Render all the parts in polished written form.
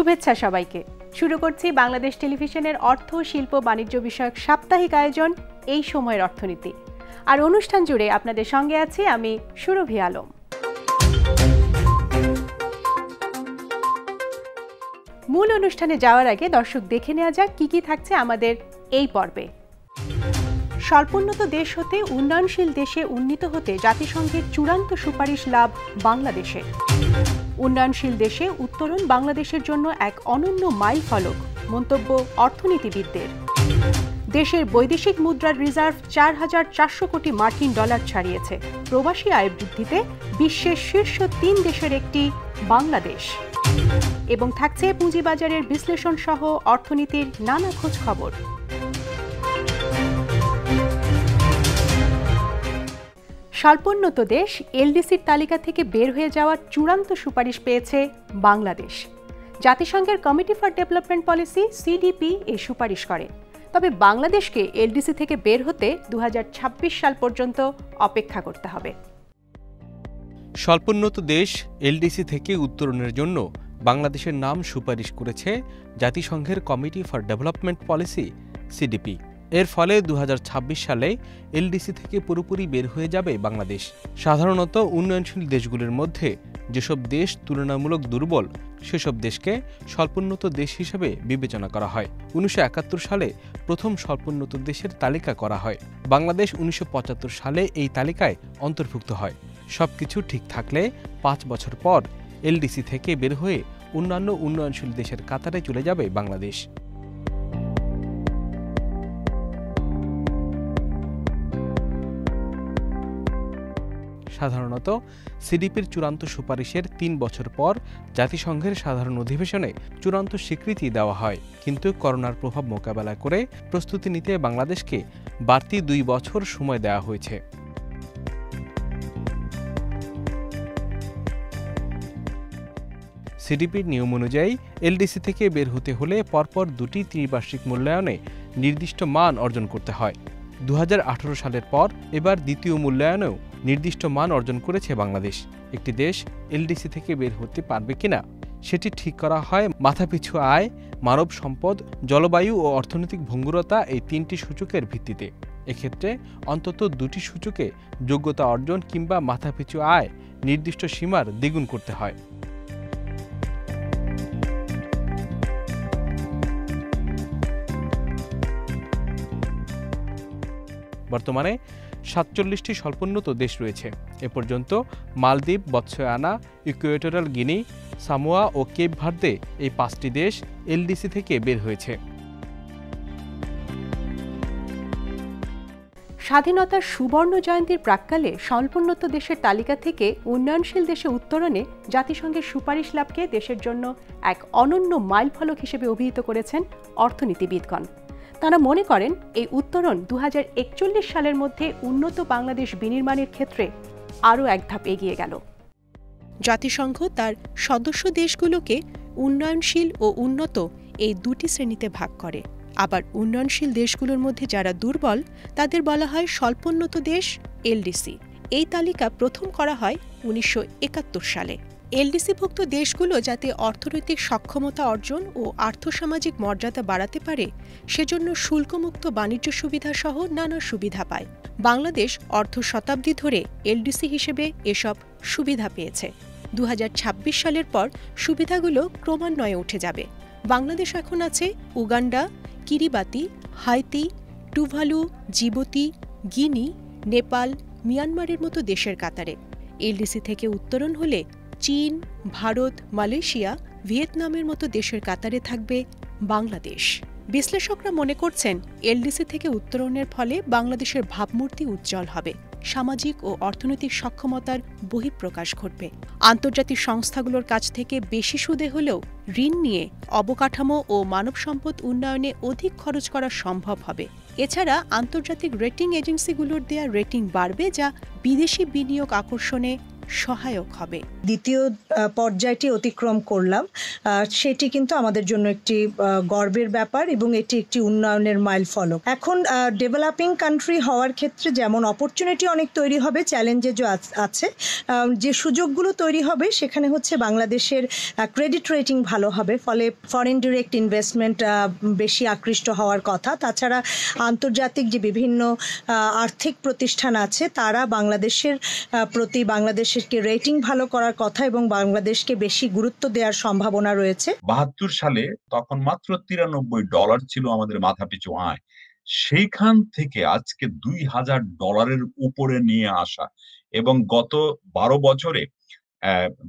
শুভেচ্ছা সবাইকে। শুরু করছি বাংলাদেশ টেলিভিশনের অর্থ, শিল্প, বাণিজ্য বিষয়ক সাপ্তাহিক আয়োজন এই সময়ের অর্থনীতি। আর অনুষ্ঠান জুড়ে আপনাদের সঙ্গে আছি আমি সুরভি আলম। মূল অনুষ্ঠানে যাওয়ার আগে দর্শক দেখে নেওয়া যাক কি থাকছে আমাদের এই পর্বে। স্বল্পোন্নত দেশ হতে উন্নয়নশীল দেশে উন্নীত হতে জাতিসংঘের চূড়ান্ত সুপারিশ লাভ বাংলাদেশের। উন্নয়নশীল দেশে উত্তরণ বাংলাদেশের জন্য এক অনন্য মাইল ফলক, মন্তব্য অর্থনীতিবিদদের। দেশের বৈদেশিক মুদ্রার রিজার্ভ ৪,৪০০ কোটি মার্কিন ডলার ছাড়িয়েছে। প্রবাসী আয় বৃদ্ধিতে বিশ্বের শীর্ষ ৩ দেশের একটি বাংলাদেশ। এবং থাকছে পুঁজিবাজারের বিশ্লেষণ সহ অর্থনীতির নানা খোঁজ খবর। স্বল্পোন্নত দেশ এলডিসির তালিকা থেকে বের হয়ে যাওয়ার চূড়ান্ত সুপারিশ পেয়েছে বাংলাদেশ। জাতিসংঘের committee for development policy CDP এই সুপারিশ করে। তবে বাংলাদেশকে এলডিসি থেকে বের হতে ২০২৬ সাল পর্যন্ত অপেক্ষা করতে হবে। স্বল্পোন্নত দেশ এলডিসি থেকে উত্তরণের জন্য বাংলাদেশের নাম সুপারিশ করেছে জাতিসংঘের committee for development policy CDP. এর ফলে ২০২৬ সালে এলডিসি থেকে পুরোপুরি বের হয়ে যাবে বাংলাদেশ। সাধারণত উন্নয়নশীল দেশগুলোর মধ্যে যেসব দেশ তুলনামূলক দুর্বল সেসব দেশকে স্বল্পোন্নত দেশ হিসেবে বিবেচনা করা হয়। ১৯৭১ সালে প্রথম স্বল্পোন্নত দেশের তালিকা করা হয়। বাংলাদেশ ১৯৭৫ সালে এই তালিকায় অন্তর্ভুক্ত হয়। সবকিছু ঠিক থাকলে ৫ বছর পর এলডিসি থেকে বের হয়ে অন্যান্য উন্নয়নশীল দেশের কাতারে চলে যাবে বাংলাদেশ। সাধারণত সিডিপির চূড়ান্ত সুপারিশের ৩ বছর পর জাতিসংঘের সাধারণ অধিবেশনে চূড়ান্ত স্বীকৃতি দেওয়া হয়। কিন্তু করোনার প্রভাব মোকাবেলা করে প্রস্তুতি নিতে বাংলাদেশকে বাড়তি ২ বছর সময় দেওয়া হয়েছে। সিডিপির নিয়ম অনুযায়ী এলডিসি থেকে বের হতে হলে পরপর দুটি ত্রিবার্ষিক মূল্যায়নে নির্দিষ্ট মান অর্জন করতে হয়। ২০১৮ সালের পর এবার দ্বিতীয় মূল্যায়নেও নির্দিষ্ট মান অর্জন করেছে বাংলাদেশ। একটি দেশ এলডিসি থেকে বের হতে পারবে কিনা সেটি ঠিক করা হয় মাথাপিছু আয়, মানব সম্পদ, জলবায়ু ও অর্থনৈতিক ভঙ্গুরতা এই ৩টি সূচকের ভিত্তিতে। এক্ষেত্রে অন্তত ২টি সূচকে যোগ্যতা অর্জন কিংবা মাথাপিছু আয় নির্দিষ্ট সীমার দ্বিগুণ করতে হয়। বর্তমানে ৪৭টি স্বল্পোন্নত দেশ রয়েছে। এ পর্যন্ত মালদ্বীপ, বতসোয়ানা, ইকুয়েটরিয়াল গিনি, সামোয়া ও কেপ ভার্দে এই ৫টি দেশ এলডিসি থেকে বের হয়েছে। স্বাধীনতার সুবর্ণ জয়ন্তীর প্রাক্কালে স্বল্পোন্নত দেশের তালিকা থেকে উন্নয়নশীল দেশে উত্তরণে জাতিসংঘের সুপারিশ লাভকে দেশের জন্য এক অনন্য মাইলফলক হিসেবে অভিহিত করেছেন অর্থনীতিবিদগণ। তারা মনে করেন এই উত্তরণ ২০৪১ সালের মধ্যে উন্নত বাংলাদেশ বিনির্মাণের ক্ষেত্রে আরও এক ধাপ এগিয়ে গেল। জাতিসংঘ তার সদস্য দেশগুলোকে উন্নয়নশীল ও উন্নত এই দুটি শ্রেণীতে ভাগ করে। আবার উন্নয়নশীল দেশগুলোর মধ্যে যারা দুর্বল তাদের বলা হয় স্বল্পোন্নত দেশ এলডিসি। এই তালিকা প্রথম করা হয় ১৯৭১ সালে। এলডিসিভুক্ত দেশগুলো যাতে অর্থনৈতিক সক্ষমতা অর্জন ও আর্থসামাজিক মর্যাদা বাড়াতে পারে সেজন্য শুল্কমুক্ত বাণিজ্য সুবিধা সহ নানা সুবিধা পায়। বাংলাদেশ অর্ধ শতাব্দী ধরে এলডিসি হিসেবে এসব সুবিধা পেয়েছে। ২০২৬ সালের পর সুবিধাগুলো ক্রমান্বয়ে উঠে যাবে। বাংলাদেশ এখন আছে Uganda, Kiribati, Haiti, Tuvalu, Djibouti, Guinea, Nepal, মিয়ানমারের মতো দেশের কাতারে। এলডিসি থেকে উত্তরণ হলে চীন, ভারত, মালয়েশিয়া, ভিয়েতনামের মতো দেশের কাতারে থাকবে বাংলাদেশ। বিশ্লেষকরা মনে করছেন এলডিসি থেকে উত্তরণের ফলে বাংলাদেশের ভাবমূর্তি উজ্জ্বল হবে, সামাজিক ও অর্থনৈতিক সক্ষমতার বহিঃপ্রকাশ ঘটবে। আন্তর্জাতিক সংস্থাগুলোর কাছ থেকে বেশি সুদে হলেও ঋণ নিয়ে অবকাঠামো ও মানব সম্পদ উন্নয়নে অধিক খরচ করা সম্ভব হবে। এছাড়া আন্তর্জাতিক রেটিং এজেন্সিগুলোর দেয়া রেটিং বাড়বে, যা বিদেশি বিনিয়োগ আকর্ষণে সহায়ক হবে। দ্বিতীয় পর্যায়টি অতিক্রম করলাম, সেটি কিন্তু আমাদের জন্য একটি গর্বের ব্যাপার এবং এটি একটি উন্নয়নের মাইলফলক। এখন ডেভেলপিং কান্ট্রি হওয়ার ক্ষেত্রে যেমন অপরচুনিটি অনেক তৈরি হবে, চ্যালেঞ্জেস আছে, যে সুযোগগুলো তৈরি হবে সেখানে হচ্ছে বাংলাদেশের ক্রেডিট রেটিং ভালো হবে, ফলে ফরেন ডিরেক্ট ইনভেস্টমেন্ট বেশি আকৃষ্ট হওয়ার কথা। তাছাড়া আন্তর্জাতিক যে বিভিন্ন আর্থিক প্রতিষ্ঠান আছে তারা বাংলাদেশের প্রতি বাংলাদেশকে রেটিং ভালো করার কথা এবং বাংলাদেশকে বেশি গুরুত্ব দেওয়ার সম্ভাবনা রয়েছে। 72 সালে তখন মাত্র $93 ছিল আমাদের মাথাপিছু আয়, সেইখান থেকে আজকে $2000 উপরে নিয়ে আসা এবং গত 12 বছরে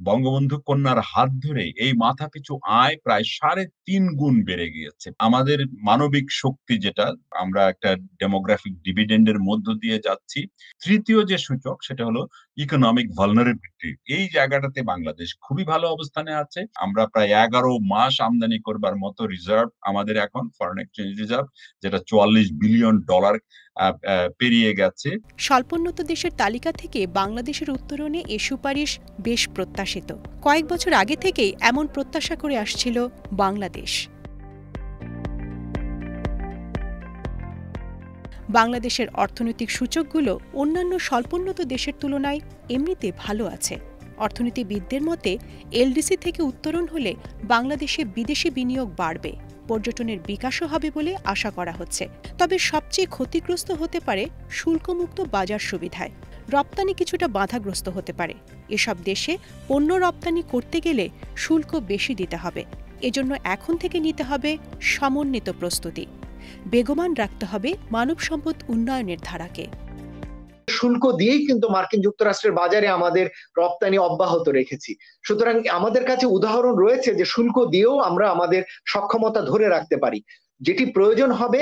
বঙ্গবন্ধু কন্যার হাত ধরে এই মাথাপিছু আয় প্রায় 3.5 গুণ বেড়ে গিয়েছে। আমাদের মানবিক শক্তি, যেটা আমরা একটা ডেমোগ্রাফিক ডিভিডেন্ডের মধ্য দিয়ে যাচ্ছি। তৃতীয় যে সূচক সেটা হলো ইকোনমিক ভালনারেবিলিটি। এই জায়গাটাতে বাংলাদেশ খুবই ভালো অবস্থানে আছে। আমরা প্রায় 11 মাস আমদানি করবার মতো রিজার্ভ আমাদের এখন, ফরেন এক্সচেঞ্জ রিজার্ভ, যেটা $44 বিলিয়ন পেরিয়ে গেছে। স্বল্পোন্নত দেশের তালিকা থেকে বাংলাদেশের উত্তরণে এ সুপারিশ বেশ প্রত্যাশিত। কয়েক বছর আগে থেকেই এমন প্রত্যাশা করে আসছিল বাংলাদেশ। বাংলাদেশের অর্থনৈতিক সূচকগুলো অন্যান্য স্বল্পোন্নত দেশের তুলনায় এমনিতে ভালো আছে। অর্থনীতিবিদদের মতে এলডিসি থেকে উত্তরণ হলে বাংলাদেশে বিদেশি বিনিয়োগ বাড়বে, পর্যটনের বিকাশও হবে বলে আশা করা হচ্ছে। তবে সবচেয়ে ক্ষতিগ্রস্ত হতে পারে শুল্কমুক্ত বাজার সুবিধায়। রপ্তানি কিছুটা বাধাগ্রস্ত হতে পারে। এসব দেশে পণ্য রপ্তানি করতে গেলে শুল্ক বেশি দিতে হবে। এজন্য এখন থেকে নিতে হবে সমন্বিত প্রস্তুতি। বেগবান রাখতে হবে মানব সম্পদ উন্নয়নের ধারাকে। শুল্ক দিয়েই কিন্তু মার্কিন যুক্তরাষ্ট্রের বাজারে আমাদের রপ্তানি অব্যাহত রেখেছি। সুতরাং আমাদের কাছে উদাহরণ রয়েছে যে শুল্ক দিয়েও আমরা আমাদের সক্ষমতা ধরে রাখতে পারি। যেটি প্রয়োজন হবে,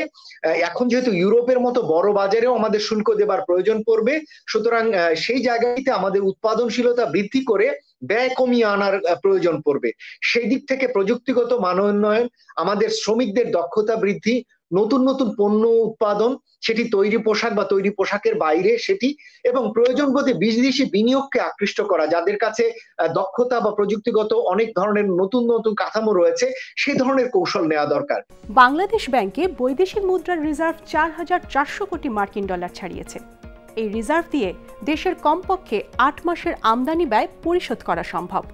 এখন যেহেতু ইউরোপের মতো বড় বাজারেও আমাদের শুল্ক দেবার প্রয়োজন পড়বে, সুতরাং সেই জায়গাটিতে আমাদের উৎপাদনশীলতা বৃদ্ধি করে ব্যয় কমিয়ে আনার প্রয়োজন পড়বে। সেই দিক থেকে প্রযুক্তিগত মানোন্নয়ন, আমাদের শ্রমিকদের দক্ষতা বৃদ্ধি, নতুন নতুন পণ্য উৎপাদন, সেটি তৈরি পোশাক বা তৈরি পোশাকের বাইরে সেটি, এবং প্রয়োজন বোধে বিদেশি বিনিয়োগকে আকৃষ্ট করা, যাদের কাছে দক্ষতা বা প্রযুক্তিগত অনেক ধরনের নতুন নতুন কাঠামো রয়েছে, সেই ধরনের কৌশল নেওয়া দরকার। বাংলাদেশ ব্যাংকে বৈদেশিক মুদ্রার রিজার্ভ $4,400 কোটি ছাড়িয়েছে। এই রিজার্ভ দিয়ে দেশের কমপক্ষে 8 মাসের আমদানি ব্যয় পরিশোধ করা সম্ভব।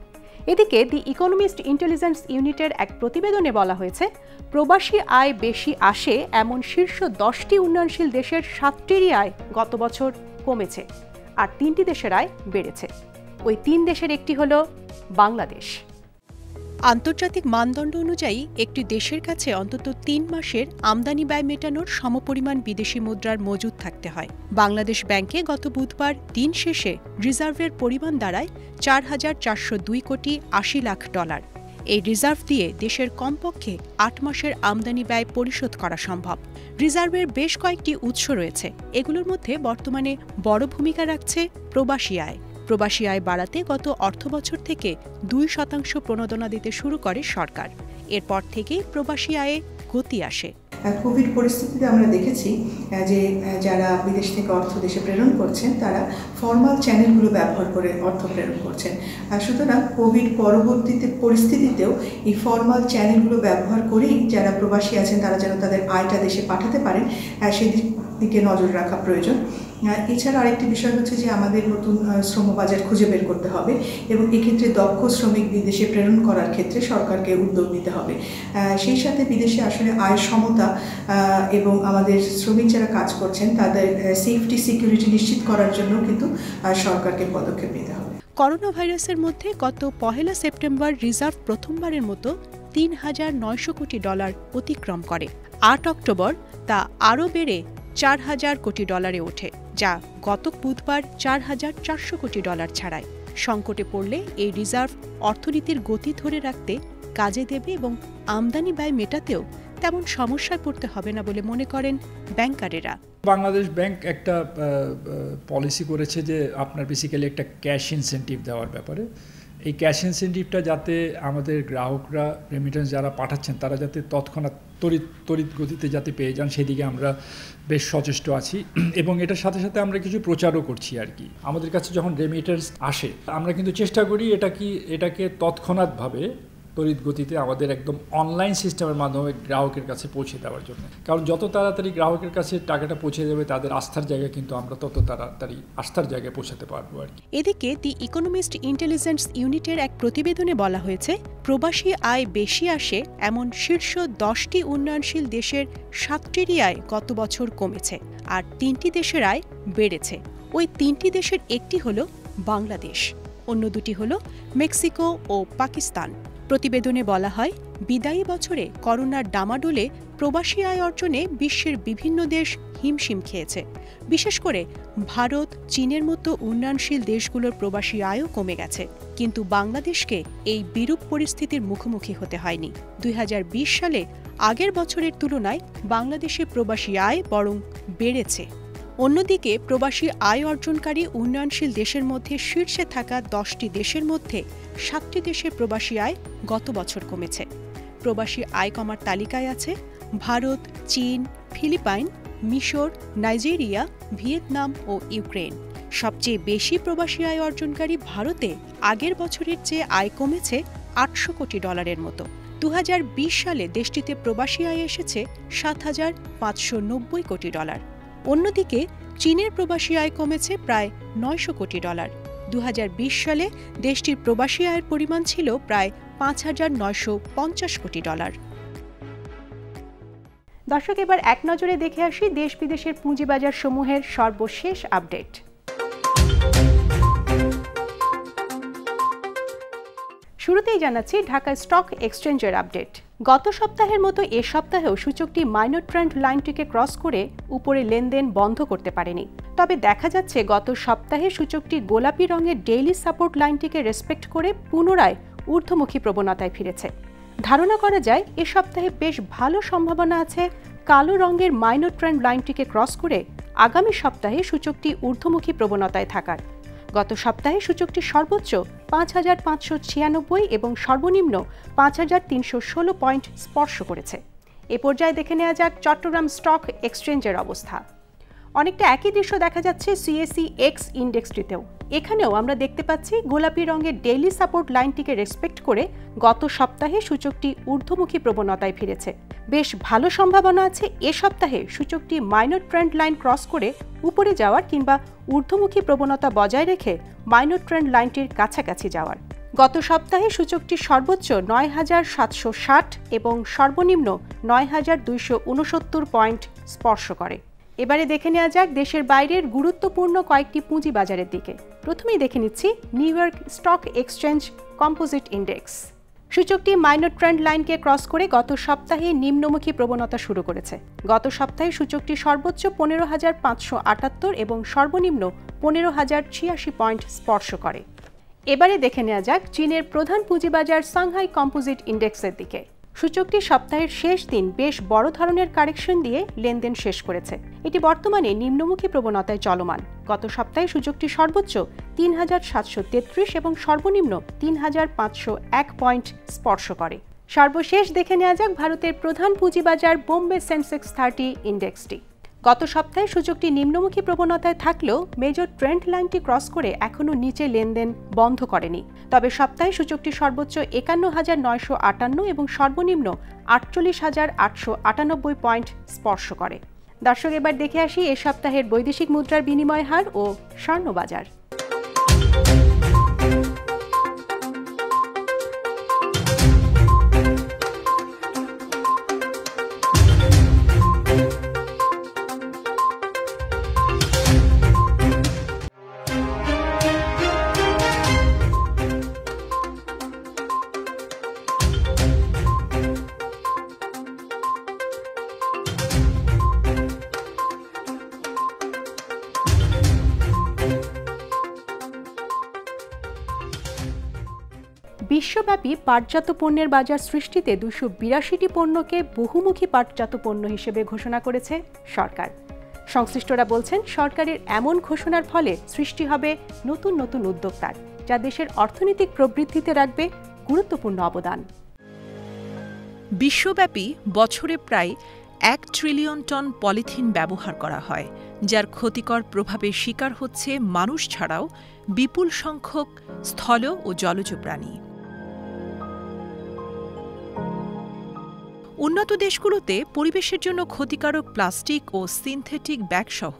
এদিকে দি ইকোনমিস্ট ইন্টেলিজেন্স ইউনিটের এক প্রতিবেদনে বলা হয়েছে, প্রবাসী আয় বেশি আসে এমন শীর্ষ 10টি উন্নয়নশীল দেশের 7টিরই আয় গত বছর কমেছে, আর 3টি দেশের আয় বেড়েছে। ওই 3 দেশের একটি হল বাংলাদেশ। আন্তর্জাতিক মানদণ্ড অনুযায়ী একটি দেশের কাছে অন্তত 3 মাসের আমদানি ব্যয় মেটানোর সমপরিমাণ বিদেশি মুদ্রার মজুদ থাকতে হয়। বাংলাদেশ ব্যাংকে গত বুধবার দিন শেষে রিজার্ভের পরিমাণ দাঁড়ায় $4,402 কোটি 80 লাখ। এই রিজার্ভ দিয়ে দেশের কমপক্ষে 8 মাসের আমদানি ব্যয় পরিশোধ করা সম্ভব। রিজার্ভের বেশ কয়েকটি উৎস রয়েছে। এগুলোর মধ্যে বর্তমানে বড় ভূমিকা রাখছে প্রবাসী আয়। প্রবাসী আয় বাড়াতে গত অর্থবছর থেকে 2% প্রণোদনা দিতে শুরু করে সরকার। এরপর থেকেই প্রবাসী আয়ে গতি আসে। কোভিড পরিস্থিতিতে আমরা দেখেছি যে যারা বিদেশ থেকে অর্থ দেশে প্রেরণ করছেন তারা ফর্মাল চ্যানেলগুলো ব্যবহার করে অর্থ প্রেরণ করছেন। সুতরাং কোভিড পরবর্তীতে পরিস্থিতিতেও এই ফর্মাল চ্যানেলগুলো ব্যবহার করেই যারা প্রবাসী আছেন তারা যেন তাদের আয়টা দেশে পাঠাতে পারেন, সেদিকে নজর রাখা প্রয়োজন। এছাড়া আরেকটি বিষয় হচ্ছে যে আমাদের নতুন শ্রমবাজার খুঁজে বের করতে হবে এবং এক্ষেত্রে দক্ষ শ্রমিক বিদেশে প্রেরণ করার ক্ষেত্রে সরকারকে উদ্যোগ নিতে হবে। সেই সাথে বিদেশে আসলে আয় সমতা এবং আমাদের শ্রমিক যারা কাজ করছেন তাদের সেফটি সিকিউরিটি নিশ্চিত করার জন্য কিন্তু সরকারকে পদক্ষেপ নিতে হবে। করোনা ভাইরাসের মধ্যে গত 1 সেপ্টেম্বর রিজার্ভ প্রথমবারের মতো $3,900 কোটি অতিক্রম করে। 8 অক্টোবর তা আরও বেড়ে $4,000 কোটি ওঠে, যা গত বুধবার $4,400 কোটি ছাড়ায়। সংকটে পড়লে এই রিজার্ভ অর্থনীতির গতি ধরে রাখতে কাজে দেবে এবং আমদানি ব্যয় মেটাতেও তেমন সমস্যায় পড়তে হবে না বলে মনে করেন ব্যাংকারেরা। বাংলাদেশ ব্যাংক একটা পলিসি করেছে যে আপনার বেসিক্যালি একটা ক্যাশ ইনসেন্টিভ দেওয়ার ব্যাপারে, এই ক্যাশ ইনসেন্টিভটা যাতে আমাদের গ্রাহকরা রেমিটেন্স যারা পাঠাচ্ছেন তারা যাতে তৎক্ষণাৎ তড়িৎ গতিতে যাতে পেয়ে যান সেদিকে আমরা বেশ সচেষ্ট আছি এবং এটার সাথে সাথে আমরা কিছু প্রচারও করছি আর কি। আমাদের কাছে যখন রেমিটেন্স আসে আমরা কিন্তু চেষ্টা করি এটাকে তৎক্ষণাৎভাবে তড়িৎ গতিতে আমাদের একদম অনলাইন সিস্টেমের মাধ্যমে গ্রাহকের কাছে পৌঁছে দেওয়ার জন্য, কারণ যত তাড়াতাড়ি গ্রাহকের কাছে টাকাটা পৌঁছে যাবে তাদের আস্থার জায়গায় কিন্তু আমরা তত তাড়াতাড়ি আস্থার জায়গায় পৌঁছাতে পারবো আর কি। এদিকে দি ইকোনমিস্ট ইন্টেলিজেন্স ইউনিটের এক প্রতিবেদনে বলা হয়েছে প্রবাসী আয় বেশি আসে এমন শীর্ষ 10টি উন্নয়নশীল দেশের 7টিরই আয় গত বছর কমেছে আর 3টি দেশের আয় বেড়েছে। ওই 3টি দেশের একটি হল বাংলাদেশ, অন্য দুটি হল মেক্সিকো ও পাকিস্তান। প্রতিবেদনে বলা হয় বিদায়ী বছরে করোনার ডামাডোলে প্রবাসী আয় অর্জনে বিশ্বের বিভিন্ন দেশ হিমশিম খেয়েছে। বিশেষ করে ভারত, চীনের মতো উন্নয়নশীল দেশগুলোর প্রবাসী আয়ও কমে গেছে, কিন্তু বাংলাদেশকে এই বিরূপ পরিস্থিতির মুখোমুখি হতে হয়নি। 2020 সালে আগের বছরের তুলনায় বাংলাদেশে প্রবাসী আয় বরং বেড়েছে। অন্যদিকে প্রবাসী আয় অর্জনকারী উন্নয়নশীল দেশের মধ্যে শীর্ষে থাকা 10টি দেশের মধ্যে 7টি দেশের প্রবাসী আয় গত বছর কমেছে। প্রবাসী আয় কমার তালিকায় আছে ভারত, চীন, ফিলিপাইন, মিশর, নাইজেরিয়া, ভিয়েতনাম ও ইউক্রেন। সবচেয়ে বেশি প্রবাসী আয় অর্জনকারী ভারতে আগের বছরের চেয়ে আয় কমেছে $800 কোটি মতো। 2020 সালে দেশটিতে প্রবাসী আয় এসেছে $7,590 কোটি। অন্যদিকে চীনের প্রবাসী আয় কমেছে প্রায় $900 কোটি। 2020 সালে দেশটির প্রবাসী আয়ের পরিমাণ ছিল প্রায় $5,950 কোটি। দর্শক, এবার এক নজরে দেখে আসি দেশ বিদেশের পুঁজিবাজার সমূহের সর্বশেষ আপডেট। শুরুতেই জানাচ্ছি ঢাকা স্টক এক্সচেঞ্জের আপডেট। গত সপ্তাহের মতো এ সপ্তাহেও সূচকটি মাইনর ট্রেন্ড লাইনটিকে ক্রস করে উপরে লেনদেন বন্ধ করতে পারেনি। তবে দেখা যাচ্ছে গত সপ্তাহে সূচকটি গোলাপি রঙের ডেইলি সাপোর্ট লাইনটিকে রেসপেক্ট করে পুনরায় ঊর্ধ্বমুখী প্রবণতায় ফিরেছে। ধারণা করা যায় এ সপ্তাহে বেশ ভালো সম্ভাবনা আছে কালো রঙের মাইনর ট্রেন্ড লাইনটিকে ক্রস করে আগামী সপ্তাহে সূচকটি ঊর্ধ্বমুখী প্রবণতায় থাকার। গত সপ্তাহে সূচকটি সর্বোচ্চ 5,596 এবং সর্বনিম্ন 5,316 পয়েন্ট স্পর্শ করেছে। এ পর্যায়ে দেখে নেওয়া যাক চট্টগ্রাম স্টক এক্সচেঞ্জের অবস্থা। অনেকটা একই দৃশ্য দেখা যাচ্ছে সিএসই এক্স ইন্ডেক্সটিতেও। এখানেও আমরা দেখতে পাচ্ছি গোলাপি রঙের ডেইলি সাপোর্ট লাইনটিকে রেসপেক্ট করে গত সপ্তাহে সূচকটি ঊর্ধ্বমুখী প্রবণতায় ফিরেছে। বেশ ভালো সম্ভাবনা আছে এ সপ্তাহে সূচকটি মাইনর ট্রেন্ড লাইন ক্রস করে উপরে যাওয়ার কিংবা ঊর্ধ্বমুখী প্রবণতা বজায় রেখে মাইনর ট্রেন্ড লাইনটির কাছাকাছি যাওয়ার। গত সপ্তাহে সূচকটি সর্বোচ্চ 9,760 এবং সর্বনিম্ন 9,269 পয়েন্ট স্পর্শ করে। এবারে দেখে নেওয়া যাক দেশের বাইরের গুরুত্বপূর্ণ কয়েকটি পুঁজিবাজারের দিকে। প্রথমেই দেখে নিচ্ছি new York stock exchange composite index. সূচকটি মাইনর ট্রেন্ড লাইনকে ক্রস করে গত সপ্তাহে নিম্নমুখী প্রবণতা শুরু করেছে। গত সপ্তাহে সূচকটি সর্বোচ্চ 15,578 এবং সর্বনিম্ন 15,086 পয়েন্ট স্পর্শ করে। এবারে দেখে নেওয়া যাক চীনের প্রধান পুঁজিবাজার সাংহাই কম্পোজিট ইন্ডেক্সের দিকে। সূচকটি সপ্তাহের শেষ দিন বেশ বড় ধরনের কারেকশন দিয়ে লেনদেন শেষ করেছে। এটি বর্তমানে নিম্নমুখী প্রবণতায় চলমান। গত সপ্তাহে সূচকটি সর্বোচ্চ 3,733 এবং সর্বনিম্ন 3,501 পয়েন্ট স্পর্শ করে। সর্বশেষ দেখে নেওয়া যাক ভারতের প্রধান পুঁজিবাজার বোম্বে সেন্সেক্স 30 ইন্ডেক্সটি। গত সপ্তাহে সূচকটি নিম্নমুখী প্রবণতায় থাকলেও মেজর ট্রেন্ড লাইনটি ক্রস করে এখনও নিচে লেনদেন বন্ধ করেনি। তবে সপ্তাহে সূচকটি সর্বোচ্চ 51,958 এবং সর্বনিম্ন 48,898 পয়েন্ট স্পর্শ করে। দর্শক, এবার দেখে আসি এ সপ্তাহের বৈদেশিক মুদ্রার বিনিময় হার ও স্বর্ণবাজার। বিশ্বব্যাপী পাটজাত পণ্যের বাজার সৃষ্টিতে 282টি পণ্যকে বহুমুখী পাটজাত পণ্য হিসেবে ঘোষণা করেছে সরকার। সংশ্লিষ্টরা বলছেন সরকারের এমন ঘোষণার ফলে সৃষ্টি হবে নতুন নতুন উদ্যোক্তার। যা দেশের অর্থনৈতিক প্রবৃদ্ধিতে রাখবে গুরুত্বপূর্ণ অবদান। বিশ্বব্যাপী বছরে প্রায় 1 ট্রিলিয়ন টন পলিথিন ব্যবহার করা হয়, যার ক্ষতিকর প্রভাবের শিকার হচ্ছে মানুষ ছাড়াও বিপুল সংখ্যক স্থল ও জলজ প্রাণী। উন্নত দেশগুলোতে পরিবেশের জন্য ক্ষতিকারক প্লাস্টিক ও সিনথেটিক ব্যাগসহ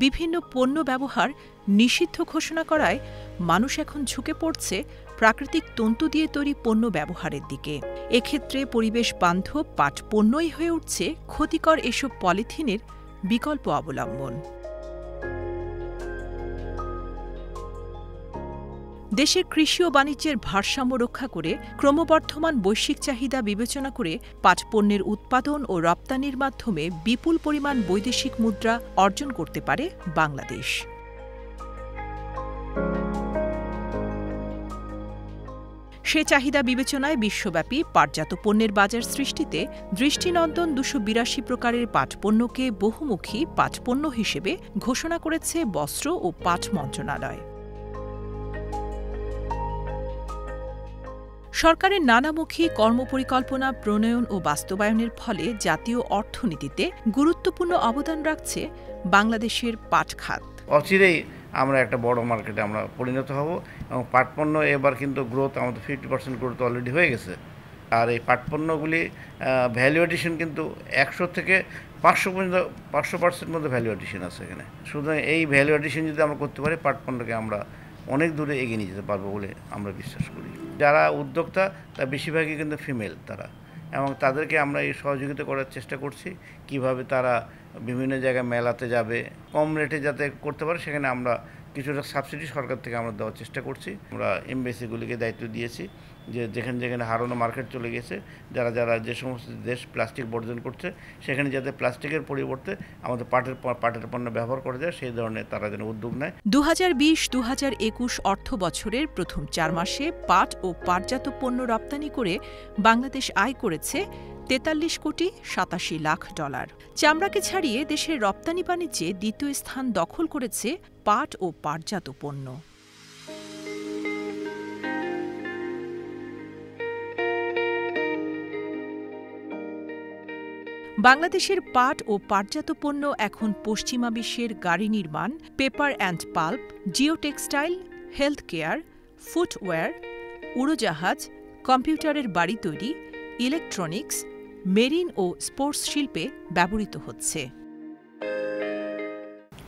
বিভিন্ন পণ্য ব্যবহার নিষিদ্ধ ঘোষণা করায় মানুষ এখন ঝুঁকে পড়ছে প্রাকৃতিক তন্তু দিয়ে তৈরি পণ্য ব্যবহারের দিকে। এক্ষেত্রে পরিবেশ বান্ধব পাট পণ্যই হয়ে উঠছে ক্ষতিকর এসব পলিথিনের বিকল্প অবলম্বন। দেশের কৃষি ও বাণিজ্যের ভারসাম্য রক্ষা করে ক্রমবর্ধমান বৈশ্বিক চাহিদা বিবেচনা করে পাট পণ্যের উৎপাদন ও রপ্তানির মাধ্যমে বিপুল পরিমাণ বৈদেশিক মুদ্রা অর্জন করতে পারে বাংলাদেশ। সে চাহিদা বিবেচনায় বিশ্বব্যাপী পাটজাত পণ্যের বাজার সৃষ্টিতে দৃষ্টিনন্দন 282 প্রকারের পাট পণ্যকে বহুমুখী পাট পণ্য হিসেবে ঘোষণা করেছে বস্ত্র ও পাট মন্ত্রণালয়। সরকারের নানামুখী কর্মপরিকল্পনা প্রণয়ন ও বাস্তবায়নের ফলে জাতীয় অর্থনীতিতে গুরুত্বপূর্ণ অবদান রাখছে বাংলাদেশের পাট খাত। অচিরেই আমরা একটা বড় মার্কেটে আমরা পরিণত হব এবং পাট পণ্য এবার কিন্তু গ্রোথ আমাদের 50% গ্রোথ অলরেডি হয়ে গেছে। আর এই পাট পণ্যগুলি ভ্যালু এডিশন কিন্তু 100 থেকে 500 পর্যন্ত 500% মধ্যে ভ্যালু এডিশন আছে এখানে। সুতরাং এই ভ্যালু এডিশন যদি আমরা করতে পারি পাট পণ্যকে আমরা অনেক দূরে এগিয়ে নিয়ে যেতে পারবো বলে আমরা বিশ্বাস করি। যারা উদ্যোক্তা তার বেশিরভাগই কিন্তু ফিমেল তারা, এবং তাদেরকে আমরা এই সহযোগিতা করার চেষ্টা করছি কিভাবে তারা বিভিন্ন জায়গায় মেলাতে যাবে, কম রেটে যাতে করতে পারে সেখানে আমরা কিছুটা সাবসিডি সরকার থেকে আমরা দেওয়ার চেষ্টা করছি। আমরা এমবেসিগুলিকে দায়িত্ব দিয়েছি যে যেখানে যেখানে হারানো মার্কেট চলে গেছে, যারা যারা যে সমস্ত দেশ প্লাস্টিক বর্জন করছে সেখানে যাতে প্লাস্টিকের পরিবর্তে আমাদের পাটের পণ্য ব্যবহার করা যায় সেই ধরনের তারা যেন উদ্যোগ নেয়। 2020-2021 অর্থ বছরের প্রথম 4 মাসে পাট ও পাটজাত পণ্য রপ্তানি করে বাংলাদেশ আয় করেছে $43 কোটি 87 লাখ। চামড়াকে ছাড়িয়ে দেশের রপ্তানি বাণিজ্যে দ্বিতীয় স্থান দখল করেছে পাট ও পাটজাত পণ্য। বাংলাদেশের পাট ও পাটজাত পণ্য এখন পশ্চিমা বিশ্বের গাড়ি নির্মাণ, paper and pulp, geo textile, health care, footwear, উড়োজাহাজ, কম্পিউটারের বাড়ি তৈরি, ইলেকট্রনিক্স, মেরিন ও স্পোর্টস শিল্পে ব্যবহৃত হচ্ছে।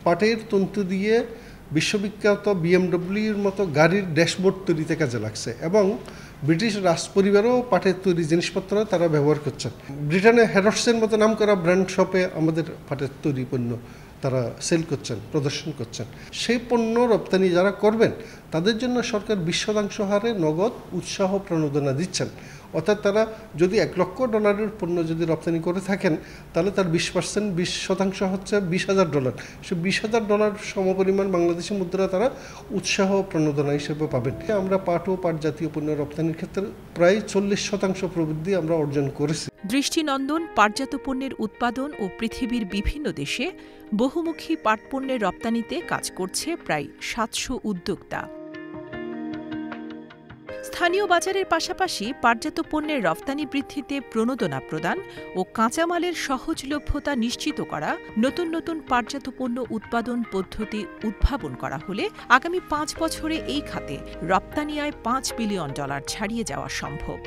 পাটের তন্তু দিয়ে বিশ্ববিখ্যাত বিএমডব্লিউর মতো গাড়ির ড্যাশবোর্ড তৈরিতে কাজে লাগছে এবং ব্রিটিশ রাজপরিবারও পাটের তৈরি জিনিসপত্র তারা ব্যবহার করছেন। ব্রিটেনে হ্যারডসের মতো নাম করা ব্র্যান্ড শপে আমাদের পাটের তৈরি পণ্য তারা সেল করছেন, প্রদর্শন করছেন। সেই পণ্য রপ্তানি যারা করবেন তাদের জন্য সরকার 20% হারে নগদ উৎসাহ প্রণোদনা দিচ্ছেন। অর্থাৎ তারা যদি $1 লক্ষ পণ্য যদি রপ্তানি করে থাকেন তাহলে তার 20% হচ্ছে $20,000। সে $20,000 সমপরিমাণ বাংলাদেশি মুদ্রা তারা উৎসাহ প্রণোদনা হিসেবে পাবেন। আমরা পাট ও পাট জাতীয় পণ্য রপ্তানির ক্ষেত্রে প্রায় 40% প্রবৃদ্ধি আমরা অর্জন করেছি। দৃষ্টিনন্দন পাটজাত পণ্যের উৎপাদন ও পৃথিবীর বিভিন্ন দেশে বহুমুখী পাট পণ্যের রপ্তানিতে কাজ করছে প্রায় 700 উদ্যোক্তা। স্থানীয় বাজারের পাশাপাশি পাটজাত পণ্যের রপ্তানি বৃদ্ধিতে প্রণোদনা প্রদান ও কাঁচামালের সহজলভ্যতা নিশ্চিত করা, নতুন নতুন পাটজাত পণ্য উৎপাদন পদ্ধতি উদ্ভাবন করা হলে আগামী 5 বছরে এই খাতে রপ্তানি আয় $5 বিলিয়ন ছাড়িয়ে যাওয়া সম্ভব।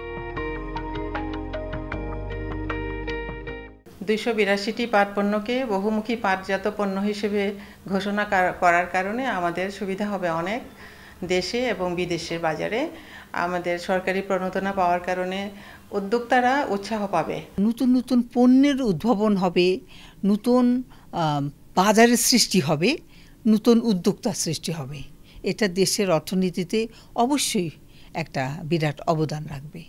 282টি পাট পণ্যকে বহুমুখী পাটজাত পণ্য হিসেবে ঘোষণা করার কারণে আমাদের সুবিধা হবে অনেক দেশে এবং বিদেশের বাজারে। আমাদের সরকারি প্রণোদনা পাওয়ার কারণে উদ্যোক্তারা উৎসাহ পাবে, নতুন নতুন পণ্যের উদ্ভাবন হবে, নতুন বাজারের সৃষ্টি হবে, নতুন উদ্যোক্তার সৃষ্টি হবে। এটা দেশের অর্থনীতিতে অবশ্যই একটা বিরাট অবদান রাখবে।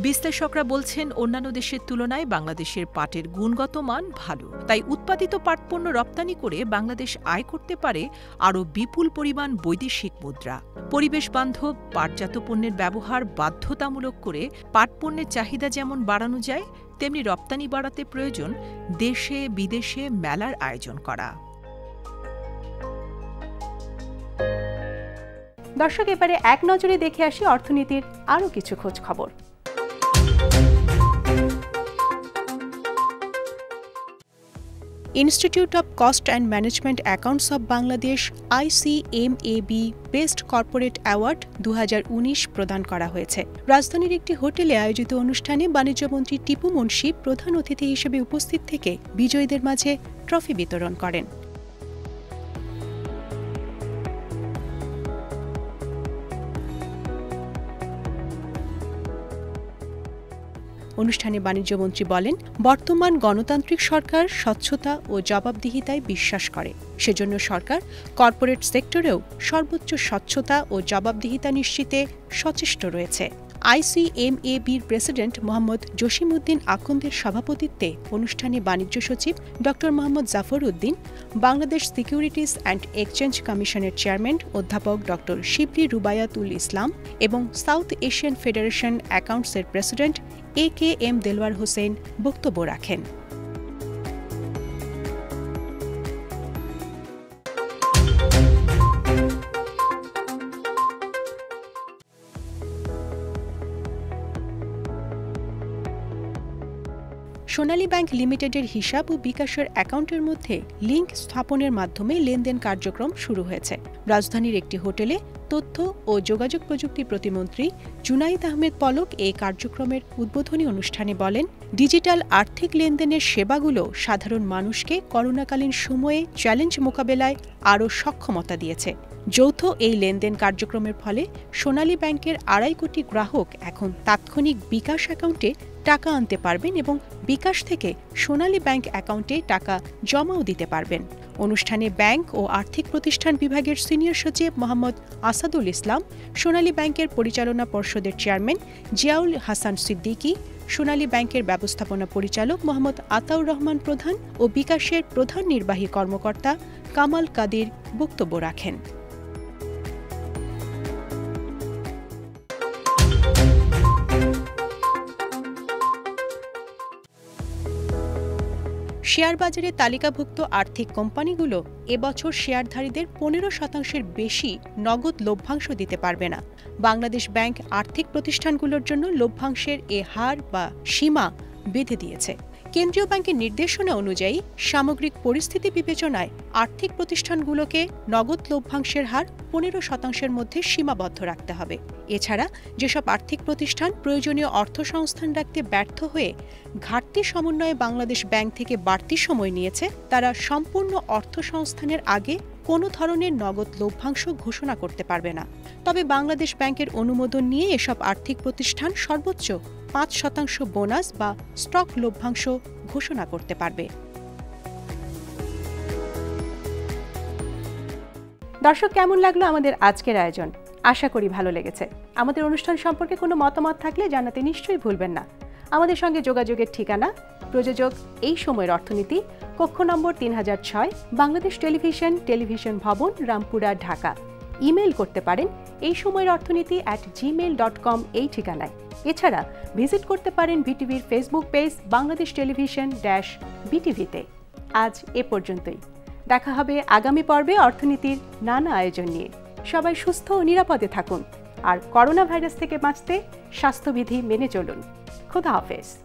বিশ্লেষকরা বলছেন অন্যান্য দেশের তুলনায় বাংলাদেশের পাটের গুণগত মান ভালো, তাই উৎপাদিত পাট পণ্য রপ্তানি করে বাংলাদেশ আয় করতে পারে আরও বিপুল পরিমাণ বৈদেশিক মুদ্রা। পরিবেশ বান্ধব পাটজাত পণ্যের ব্যবহার বাধ্যতামূলক করে পাট পণ্যের চাহিদা যেমন বাড়ানো যায়, তেমনি রপ্তানি বাড়াতে প্রয়োজন দেশে বিদেশে মেলার আয়োজন করা। দর্শক, এবারে এক নজরে দেখে আসি অর্থনীতির আরও কিছু খোঁজ খবর। Institute of cost and management accounts of Bangladesh ICMAB best corporate award 2019 প্রদান করা হয়েছে। রাজধানীর একটি হোটেলে আয়োজিত অনুষ্ঠানে বাণিজ্যমন্ত্রী টিপু মুন্সি প্রধান অতিথি হিসেবে উপস্থিত থেকে বিজয়ীদের মাঝে ট্রফি বিতরণ করেন। অনুষ্ঠানে বাণিজ্যমন্ত্রী বলেন, বর্তমান গণতান্ত্রিক সরকার স্বচ্ছতা ও জবাবদিহিতায় বিশ্বাস করে। সেজন্য সরকার কর্পোরেট সেক্টরেও সর্বোচ্চ স্বচ্ছতা ও জবাবদিহিতা নিশ্চিতে সচেষ্ট রয়েছে। ICMAB'র প্রেসিডেন্ট মোহাম্মদ জসিমউদ্দিন আকন্দের সভাপতিত্বে অনুষ্ঠানে বাণিজ্য সচিব ড. Mohammad Jafar Uddin, Bangladesh securities and exchange কমিশনের চেয়ারম্যান অধ্যাপক ড. শিবলি রুবায়াতুল ইসলাম এবং সাউথ এশিয়ান ফেডারেশন অ্যাকাউন্টসের প্রেসিডেন্ট AKM দেলওয়ার হোসেন বক্তব্য রাখেন। সোনালী ব্যাংক লিমিটেডের হিসাব ও বিকাশের অ্যাকাউন্টের মধ্যে লিঙ্ক স্থাপনের মাধ্যমে লেনদেন কার্যক্রম শুরু হয়েছে। রাজধানীর একটি হোটেলে তথ্য ও যোগাযোগ প্রযুক্তি প্রতিমন্ত্রী জুনাইদ আহমেদ পলক এই কার্যক্রমের উদ্বোধনী অনুষ্ঠানে বলেন, ডিজিটাল আর্থিক লেনদেনের সেবাগুলো সাধারণ মানুষকে করোনাকালীন সময়ে চ্যালেঞ্জ মোকাবেলায় আরও সক্ষমতা দিয়েছে। যৌথ এই লেনদেন কার্যক্রমের ফলে সোনালী ব্যাংকের 2.5 কোটি গ্রাহক এখন তাৎক্ষণিক বিকাশ অ্যাকাউন্টে টাকা আনতে পারবেন এবং বিকাশ থেকে সোনালী ব্যাংক অ্যাকাউন্টে টাকা জমাও দিতে পারবেন। অনুষ্ঠানে ব্যাংক ও আর্থিক প্রতিষ্ঠান বিভাগের সিনিয়র সচিব মোহাম্মদ আসাদুল ইসলাম, সোনালী ব্যাংকের পরিচালনা পর্ষদের চেয়ারম্যান জিয়াউল হাসান সিদ্দিকী, সোনালী ব্যাংকের ব্যবস্থাপনা পরিচালক মোহাম্মদ আতাউর রহমান প্রধান ও বিকাশের প্রধান নির্বাহী কর্মকর্তা কামাল কাদির বক্তব্য রাখেন। শেয়ার বাজারে তালিকাভুক্ত আর্থিক কোম্পানিগুলো এবছর শেয়ারধারীদের 15% বেশি নগদ লভ্যাংশ দিতে পারবে না। বাংলাদেশ ব্যাংক আর্থিক প্রতিষ্ঠানগুলোর জন্য লভ্যাংশের এ হার বা সীমা বেঁধে দিয়েছে। কেন্দ্রীয় ব্যাংকের নির্দেশনা অনুযায়ী সামগ্রিক পরিস্থিতি বিবেচনায় আর্থিক প্রতিষ্ঠানগুলোকে নগদ লভ্যাংশের হার 15% মধ্যে সীমাবদ্ধ রাখতে হবে। এছাড়া যেসব আর্থিক প্রতিষ্ঠান প্রয়োজনীয় অর্থ সংস্থান রাখতে ব্যর্থ হয়ে ঘাটতি সমন্বয়ে বাংলাদেশ ব্যাংক থেকে বাড়তি সময় নিয়েছে, তারা সম্পূর্ণ অর্থ সংস্থানের আগে কোনো ধরনের নগদ লভ্যাংশ ঘোষণা করতে পারবে না। তবে বাংলাদেশ ব্যাংকের অনুমোদন নিয়ে এসব আর্থিক প্রতিষ্ঠান সর্বোচ্চ 5% বোনাস বা স্টক লভ্যাংশ ঘোষণা করতে পারবে। দর্শক, কেমন লাগলো আমাদের আজকের আয়োজন? আশা করি ভালো লেগেছে। আমাদের অনুষ্ঠান সম্পর্কে কোনো মতামত থাকলে জানাতে নিশ্চয়ই ভুলবেন না। আমাদের সঙ্গে যোগাযোগের ঠিকানা, প্রযোজক এই সময়ের অর্থনীতি, কক্ষ নম্বর 3006, বাংলাদেশ টেলিভিশন, টেলিভিশন ভবন, রামপুরা, ঢাকা। ইমেল করতে পারেন এই সময়ের অর্থনীতি @gmail.com এই ঠিকানায়। এছাড়া ভিজিট করতে পারেন বিটিভির ফেসবুক পেজ বাংলাদেশ টেলিভিশন-বিটিভিতে। আজ এ পর্যন্তই। দেখা হবে আগামী পর্বে অর্থনীতির নানা আয়োজন নিয়ে। সবাই সুস্থ ও নিরাপদে থাকুন আর করোনা ভাইরাস থেকে বাঁচতে স্বাস্থ্যবিধি মেনে চলুন। খোদা হাফেজ।